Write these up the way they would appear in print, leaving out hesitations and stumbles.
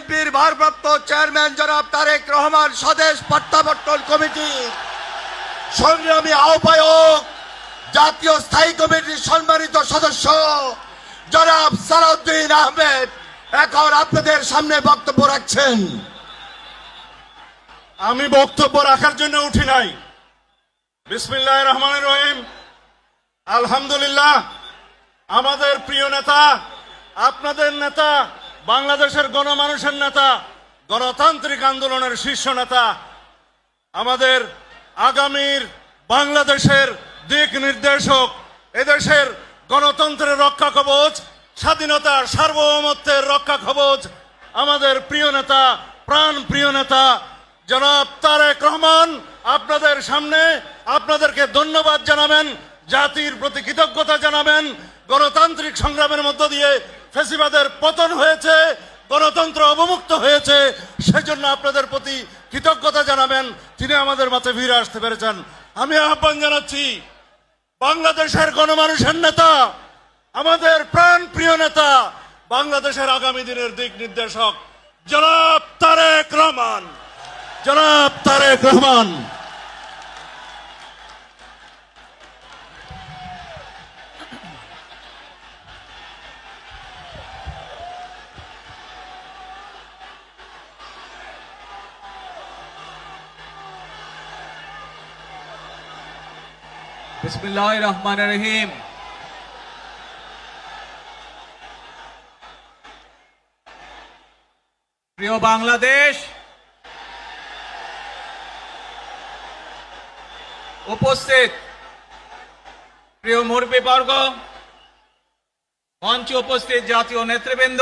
বিএনপির ভারপ্রাপ্ত চেয়ারম্যান জনাব তারেক রহমান স্বদেশ প্রত্যাবর্তন কমিটির সংগ্রামী আহ্বায়ক, জাতীয় স্থায়ী কমিটির সম্মানিত সদস্য জনাব সালাউদ্দিন আহমেদ এখন আপনাদের সামনে বক্তব্য রাখছেন। আমি বক্তব্য রাখার জন্য উঠি নাই। বিসমিল্লাহির রহমানির রহিম। আলহামদুলিল্লাহ, আমাদের প্রিয় নেতা, আপনাদের নেতা, বাংলাদেশের গণমানুষের নেতা, গণতান্ত্রিক আন্দোলনের শীর্ষ নেতা, আমাদের আগামীর বাংলাদেশের দিক নির্দেশক, এদেশের গণতন্ত্রের রক্ষা কবচ, স্বাধীনতার সার্বভৌমত্বের রক্ষা কবচ, আমাদের প্রিয় নেতা, প্রাণ প্রিয় নেতা জনাব তারেক রহমান আপনাদের সামনে আপনাদেরকে ধন্যবাদ জানাবেন, জাতির প্রতি কৃতজ্ঞতা জানাবেন। গণতান্ত্রিক সংগ্রামের মধ্য দিয়ে ফ্যাসিবাদের পতন হয়েছে, গণতন্ত্র অবমুক্ত হয়েছে, সেজন্য আপনাদের প্রতি কৃতজ্ঞতা জানাবেন। তিনি আমাদের মাঝে ফিরে আসতে পেরেছেন। আমি আহ্বান জানাচ্ছি বাংলাদেশের গণমানুষের নেতা, আমাদের প্রাণ প্রিয় নেতা, বাংলাদেশের আগামী দিনের দিক নির্দেশক জনাব তারেক রহমান, জনাব তারেক রহমান। বিসমিল্লাহির রহমানির রহিম। প্রিয় বাংলাদেশ, উপস্থিত প্রিয় মুরব্বীবর্গ, মঞ্চে উপস্থিত জাতীয় নেতৃবৃন্দ,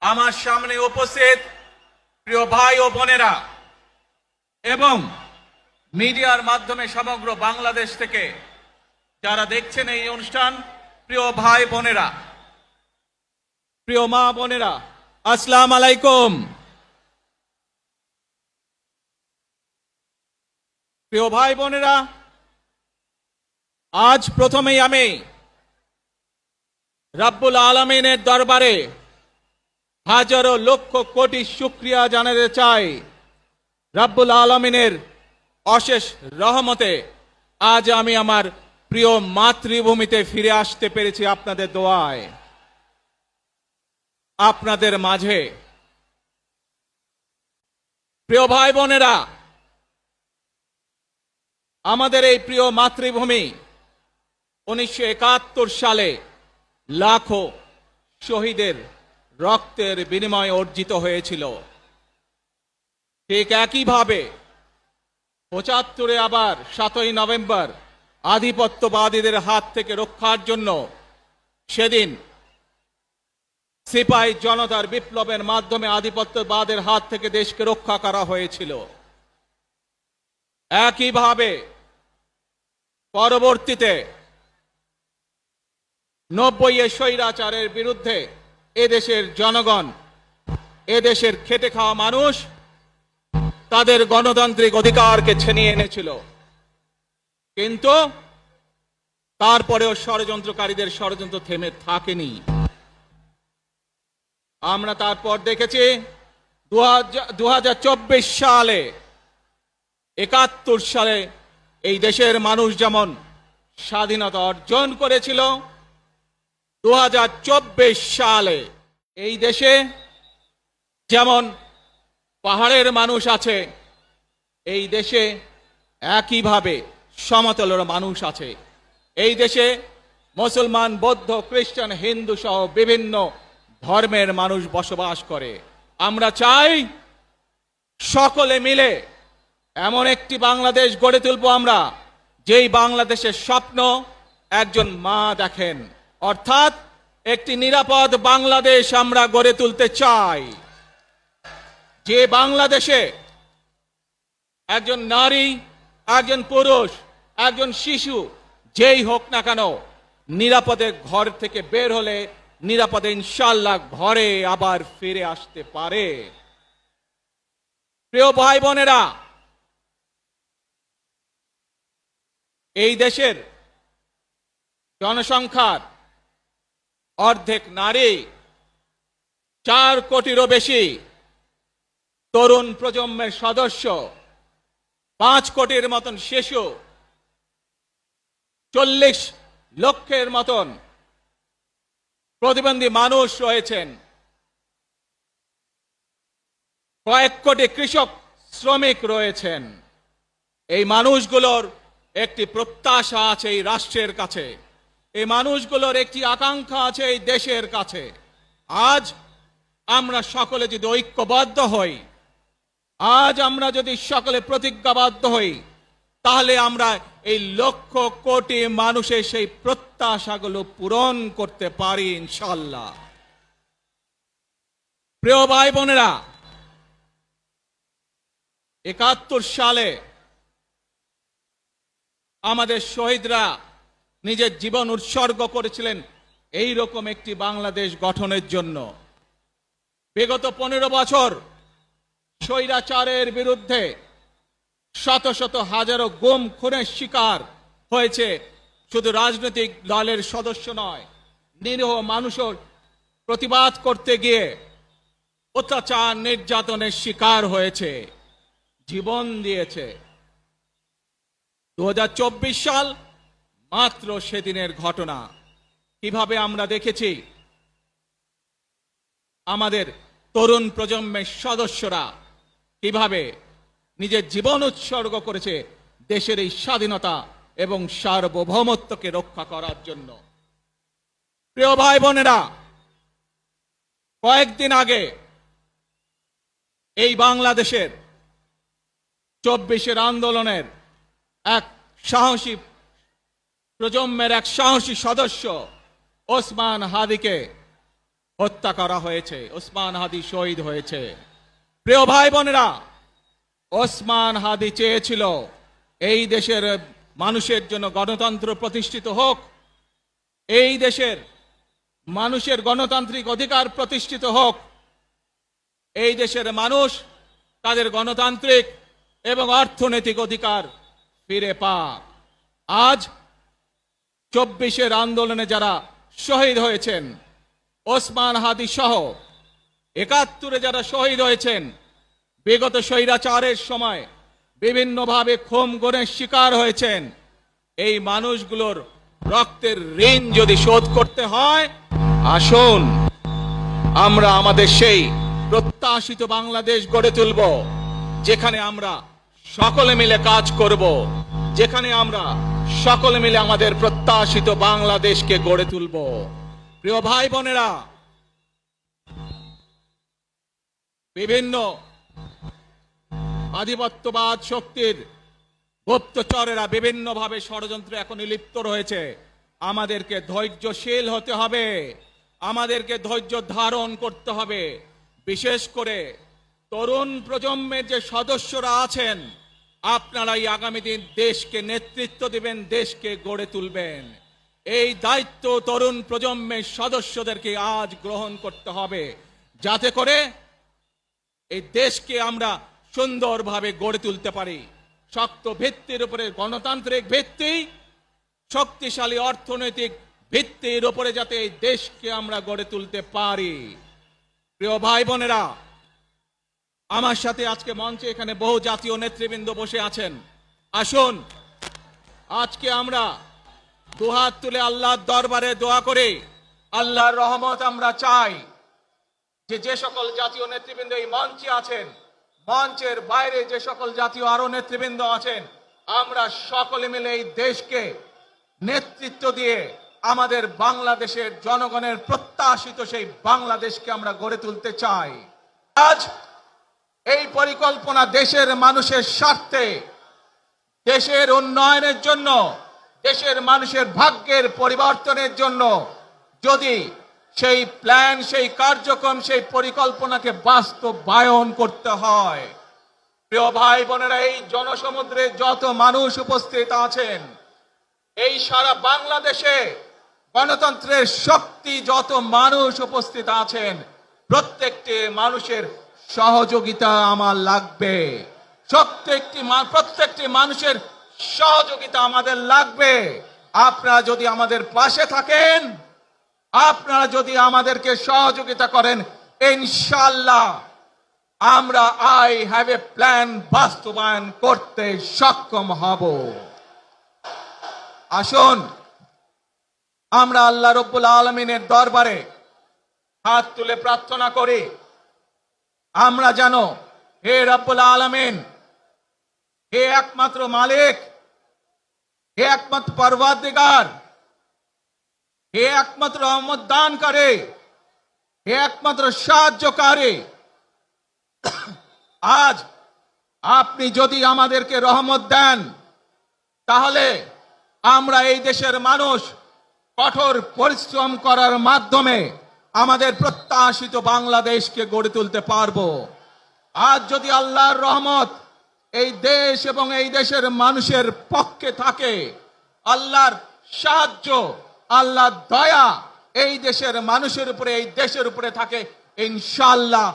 আমার সামনে উপস্থিত প্রিয় ভাই ও বোনেরা এবং মিডিয়ার মাধ্যমে সমগ্র বাংলাদেশ থেকে যারা দেখছেন এই অনুষ্ঠান, প্রিয় ভাই বোনেরা, প্রিয় মা বোনেরা, আসসালামু আলাইকুম। প্রিয় ভাই বোনেরা, আজ প্রথমেই আমি রাব্বুল আলামিনের দরবারে হাজারো লক্ষ কোটি শুকরিয়া জানাতে চাই। রাব্বুল আলামিনের অশেষ রহমতে আজ আমি আমার প্রিয় মাতৃভূমিতে ফিরে আসতে পেরেছি আপনাদের দোয়ায়, আপনাদের মাঝে। প্রিয় ভাই বোনেরা, আমাদের এই প্রিয় মাতৃভূমি 1971 সালে লাখো শহীদের রক্তের বিনিময়ে অর্জিত হয়েছিল। ঠিক একইভাবে 75-এ আবার 7ই নভেম্বর আধিপত্যবাদীদের হাত থেকে রক্ষার জন্য সেদিন সিপাহী জনতার বিপ্লবের মাধ্যমে আধিপত্যবাদের হাত থেকে দেশকে রক্ষা করা হয়েছিল। একইভাবে পরবর্তীতে 90-এ স্বৈরাচারের বিরুদ্ধে এদেশের জনগণ, এদেশের খেটে খাওয়া মানুষ তাদের গণতান্ত্রিক অধিকারকে ছিনিয়ে এনেছিল। কিন্তু তারপরেও ষড়যন্ত্রকারীদের ষড়যন্ত্র থেমে থাকেনি। আমরা তারপর দেখেছি 2024 সালে, 71 সালে এই দেশের মানুষ যেমন স্বাধীনতা অর্জন করেছিল, 2024 সালে এই দেশে যেমন পাহাড়ের মানুষ আছে, এই দেশে একইভাবে সমতলের মানুষ আছে। এই দেশে মুসলমান, বৌদ্ধ, খ্রিস্টান, হিন্দু সহ বিভিন্ন ধর্মের মানুষ বসবাস করে। আমরা চাই সকলে মিলে এমন একটি বাংলাদেশ গড়ে তুলব আমরা, যেই বাংলাদেশের স্বপ্ন একজন মা দেখেন, অর্থাৎ একটি নিরাপদ বাংলাদেশ আমরা গড়ে তুলতে চাই। যে বাংলাদেশে একজন নারী, একজন পুরুষ, একজন শিশু যেই হোক না কেন নিরাপদে ঘর থেকে বের হলে নিরাপদে ইনশাআল্লাহ ঘরে আবার ফিরে আসতে পারে। প্রিয় ভাই বোনেরা, এই দেশের জনসংখ্যার অর্ধেক নারী, 4 কোটিরও বেশি তরুণ প্রজন্মের সদস্য, 5 কোটির মতন শিশু, 40 লক্ষের মতন প্রতিবন্ধী মানুষ রয়েছেন, কয়েক কোটি কৃষক শ্রমিক রয়েছেন। এই মানুষগুলোর একটি প্রত্যাশা আছে এই রাষ্ট্রের কাছে, এই মানুষগুলোর একটি আকাঙ্ক্ষা আছে এই দেশের কাছে। আজ আমরা সকলে যদি ঐক্যবদ্ধ হই, আজ আমরা যদি সকলে প্রতিজ্ঞাবদ্ধ হই, তাহলে আমরা এই লক্ষ কোটি মানুষের সেই প্রত্যাশাগুলো পূরণ করতে পারি ইনশাআল্লাহ। প্রিয় ভাই বোনেরা, 71 সালে আমাদের শহীদরা নিজের জীবন উৎসর্গ করেছিলেন এই রকম একটি বাংলাদেশ গঠনের জন্য। বিগত 15 বছর স্বৈরাচারের বিরুদ্ধে শত শত হাজারো গুম খুনের শিকার হয়েছে শুধু রাজনৈতিক দলের সদস্য নয়, নিরীহ মানুষের প্রতিবাদ করতে গিয়ে অত্যাচার নির্যাতনের শিকার হয়েছে, জীবন দিয়েছে। 2024 সাল মাত্র সেদিনের ঘটনা। কিভাবে আমরা দেখেছি আমাদের তরুণ প্রজন্মের সদস্যরা কিভাবে নিজের জীবন উৎসর্গ করেছে দেশের এই স্বাধীনতা এবং সার্বভৌমত্বকে রক্ষা করার জন্য। প্রিয় ভাই বোনেরা, কয়েকদিন আগে এই বাংলাদেশের 24 আন্দোলনের এক সাহসী প্রজন্মের এক সাহসী সদস্য ওসমান হাদিকে হত্যা করা হয়েছে। ওসমান হাদি শহীদ হয়েছে। প্রিয় ভাই বোনেরা, ওসমান হাদি চেয়েছিল এই দেশের মানুষের জন্য গণতন্ত্র প্রতিষ্ঠিত হোক, এই দেশের মানুষের গণতান্ত্রিক অধিকার প্রতিষ্ঠিত হোক, এই দেশের মানুষ তাদের গণতান্ত্রিক এবং অর্থনৈতিক অধিকার ফিরে পাক। আজ 24 আন্দোলনে যারা শহীদ হয়েছেন, ওসমান হাদি সহ 71 যারা শহীদ হয়েছেন, বিগত স্বৈরাচারের সময় বিভিন্নভাবে খুন গুমের শিকার হয়েছেন, এই মানুষগুলোর রক্তের ঋণ যদি শোধ করতে হয়, আসুন আমরা আমাদের সেই প্রত্যাশিত বাংলাদেশ গড়ে তুলব, যেখানে আমরা সকলে মিলে কাজ করব, যেখানে আমরা সকলে মিলে আমাদের প্রত্যাশিত বাংলাদেশকে গড়ে তুলব। প্রিয় ভাই বোনেরা, বিভিন্ন আধিপত্যবাদ শক্তির গুপ্তচরেরা বিভিন্নভাবে ষড়যন্ত্রে এখন লিপ্ত রয়েছে। আমাদেরকে ধৈর্যশীল হতে হবে, আমাদেরকে ধৈর্য ধারণ করতে হবে। বিশেষ করে তরুণ প্রজন্মের যে সদস্যরা আছেন, আপনারাই আগামী দিন দেশকে নেতৃত্ব দিবেন, দেশকে গড়ে তুলবেন। এই দায়িত্ব তরুণ প্রজন্মের সদস্যদেরকে আজ গ্রহণ করতে হবে, যাতে করে এই দেশকে আমরা সুন্দরভাবে গড়ে তুলতে পারি। শক্ত ভিত্তির উপরে গণতান্ত্রিক ভিত্তি, শক্তিশালী অর্থনৈতিক ভিত্তির উপরে যাতে এই দেশকে আমরা গড়ে তুলতে পারি। প্রিয় ভাই বোনেরা, আমার সাথে আজকে মঞ্চে এখানে বহু জাতীয় নেতৃবৃন্দ বসে আছেন। আসুন আজকে আমরা দুহাত তুলে আল্লাহর দরবারে দোয়া করে আল্লাহর রহমত আমরা চাই। যে সকল জাতীয় নেতৃবৃন্দ এই মঞ্চে আছেন, মঞ্চের বাইরে যে সকল জাতীয় আরো নেতৃবৃন্দ আছেন, আমরা সকলে মিলে এই দেশকে নেতৃত্ব দিয়ে আমাদের বাংলাদেশের জনগণের প্রত্যাশিত সেই বাংলাদেশকে আমরা গড়ে তুলতে চাই। আজ এই পরিকল্পনা দেশের মানুষের স্বার্থে, দেশের উন্নয়নের জন্য, দেশের মানুষের ভাগ্যের পরিবর্তনের জন্য যদি সেই প্ল্যান, সেই কার্যক্রম, সেই পরিকল্পনাকে বাস্তবায়ন করতে হয়, প্রিয় ভাই বোনেরা, এই জনসমুদ্রে যত মানুষ উপস্থিত আছেন, এই সারা বাংলাদেশে গণতন্ত্রের শক্তি যত মানুষ উপস্থিত আছেন, প্রত্যেকটি মানুষের সহযোগিতা আমার লাগবে। প্রত্যেকটি মানুষের সহযোগিতা আমাদের লাগবে। আপনারা যদি আমাদের পাশে থাকেন, আপনারা যদি আমাদেরকে সহযোগিতা করেন, ইনশাআল্লাহ আমরা আই হ্যাভ এ প্ল্যান বাস্তবায়ন করতে সক্ষম হব। আসুন আমরা আল্লাহ রব্বুল আলামিনের দরবারে হাত তুলে প্রার্থনা করি, আমরা যেন হে রব্বুল আলামিন, হে একমাত্র মালিক, হে একমাত্র পরওয়ারদিগার, হে একমাত্র রহমত দানকারী, হে একমাত্র সাহায্যকারী, আজ আপনি যদি আমাদেরকে রহমত দেন তাহলে আমরা এই দেশের মানুষ কঠোর পরিশ্রম করার মাধ্যমে আমাদের প্রত্যাশিত বাংলাদেশকে গড়ে তুলতে পারবো। আজ যদি আল্লাহর রহমত এই দেশ এবং এই দেশের মানুষের পক্ষে থাকে, আল্লাহর সাহায্য, আল্লাহর দয়া এই দেশের মানুষের উপরে, এই দেশের উপরে থাকে, ইনশাআল্লাহ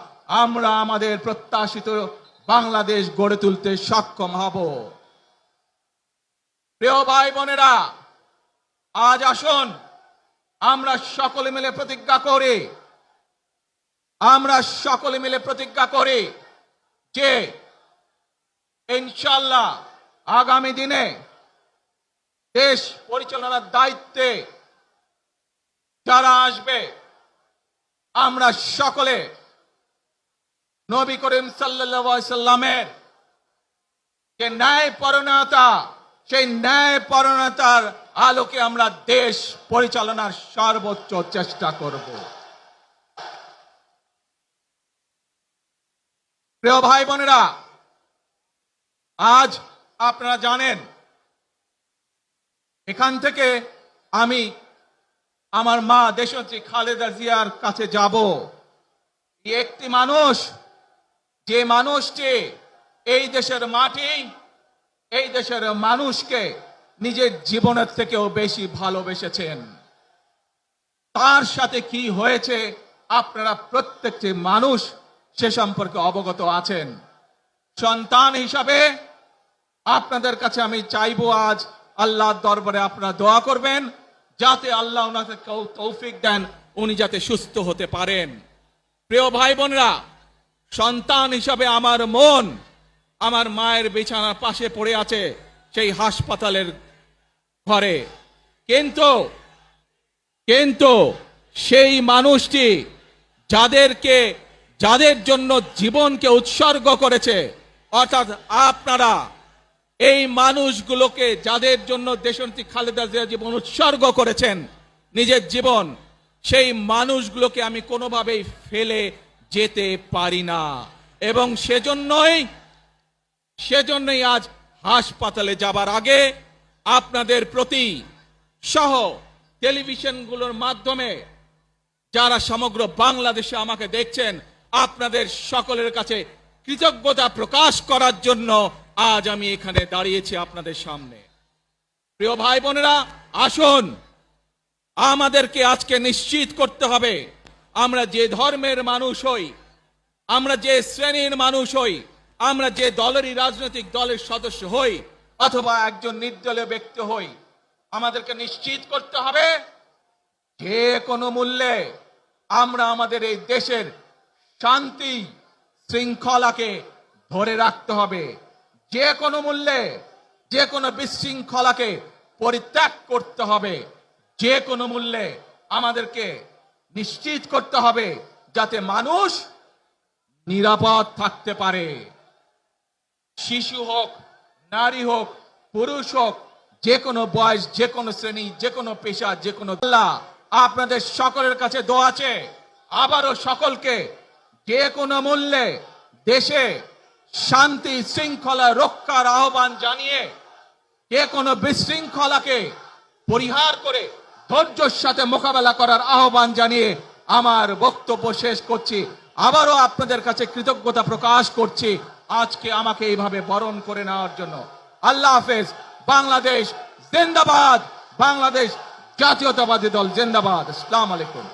আমরা আমাদের প্রত্যাশিত বাংলাদেশ গড়ে তুলতে সক্ষম হব। প্রিয় ভাই বোনেরা, আজ আসুন আমরা সকলে মিলে প্রতিজ্ঞা করি, আমরা সকলে মিলে প্রতিজ্ঞা করি যে ইনশাআল্লাহ আগামী দিনে দেশ পরিচালনার দায়িত্বে যারা আসবে, আমরা সকলে নবী করিম সাল্লাল্লাহু আলাইহি সাল্লামের যে ন্যায়পরায়ণতা, সেই ন্যায়পরায়ণতার আলোকে আমরা দেশ পরিচালনার সর্বোচ্চ চেষ্টা করব। প্রিয় ভাই বোনেরা, আজ আপনারা জানেন এখান থেকে আমি আমার মা দেশনেত্রী খালেদা জিয়ার কাছে যাব। একটি মানুষ, যে মানুষটি এই দেশের মাটি, এই দেশের মানুষকে নিজের জীবনের থেকেও বেশি ভালোবেসেছেন, তার সাথে কি হয়েছে আপনারা প্রত্যেকটি মানুষ সে সম্পর্কে অবগত আছেন। সন্তান হিসাবে আপনাদের কাছে আমি চাইবো আজ আল্লাহর দরবারে আপনারা দোয়া করবেন যাতে আল্লাহ ওনাকে তৌফিক দেন, উনি যাতে সুস্থ হতে পারেন। প্রিয় ভাই বোনেরা, সন্তান হিসাবে আমার মন আমার মায়ের বিছানার পাশে পড়ে আছে সেই হাসপাতালের ঘরে, কিন্তু সেই মানুষটি যাদের জন্য জীবনকে উৎসর্গ করেছে, অর্থাৎ আপনারা এই মানুষগুলোকে যাদের জন্য দেশনেত্রী খালেদা জিয়া জীবন উৎসর্গ করেছেন, নিজের জীবন, সেই মানুষগুলোকে আমি কোনোভাবেই ফেলে যেতে পারি না। এবং সেজন্যই আজ হাসপাতালে যাবার আগে আপনাদের প্রতি সহ টেলিভিশনগুলোর মাধ্যমে যারা সমগ্র বাংলাদেশে আমাকে দেখছেন, আপনাদের সকলের কাছে কৃতজ্ঞতা প্রকাশ করার জন্য আজ আমি এখানে দাঁড়িয়েছি আপনাদের সামনে। প্রিয় ভাই বোনেরা, আসুন আমাদেরকে আজকে নিশ্চিত করতে হবে আমরা যে ধর্মের মানুষ হই, আমরা যে শ্রেণীর মানুষ হই, আমরা যে দলেরই রাজনৈতিক দলের সদস্য হই অথবা একজন নির্দলীয় ব্যক্তি হই, আমাদেরকে নিশ্চিত করতে হবে যে কোনো মূল্যে আমরা আমাদের এই দেশের শান্তি শৃঙ্খলাকে ধরে রাখতে হবে। যে কোনো মূল্যে যে কোনো বিশৃঙ্খলাকে পরিত্যাগ করতে হবে। যে কোনো মূল্যে আমাদেরকে নিশ্চিত করতে হবে যাতে মানুষ নিরাপদ থাকতে পারে। শিশু হোক, নারী হোক, পুরুষ হোক, যে কোনো বয়স, যে কোনো শ্রেণী, যে কোনো পেশা, যে কোনো আল্লাহ আপনাদের সকলের কাছে দোয়া আছে। আবারও সকলকে যে কোনো মূল্যে দেশে শান্তি শৃঙ্খলা রক্ষার আহ্বান জানিয়ে যে কোনো বিশৃঙ্খলাকে পরিহার করে ধৈর্যের সাথে মোকাবেলা করার আহ্বান জানিয়ে আমার বক্তব্য শেষ করছি। আবারও আপনাদের কাছে কৃতজ্ঞতা প্রকাশ করছি আজকে আমাকে এইভাবে বরণ করে নেওয়ার জন্য। আল্লাহ হাফেজ। বাংলাদেশ জিন্দাবাদ। বাংলাদেশ জাতীয়তাবাদী দল জিন্দাবাদ। আসসালামু আলাইকুম।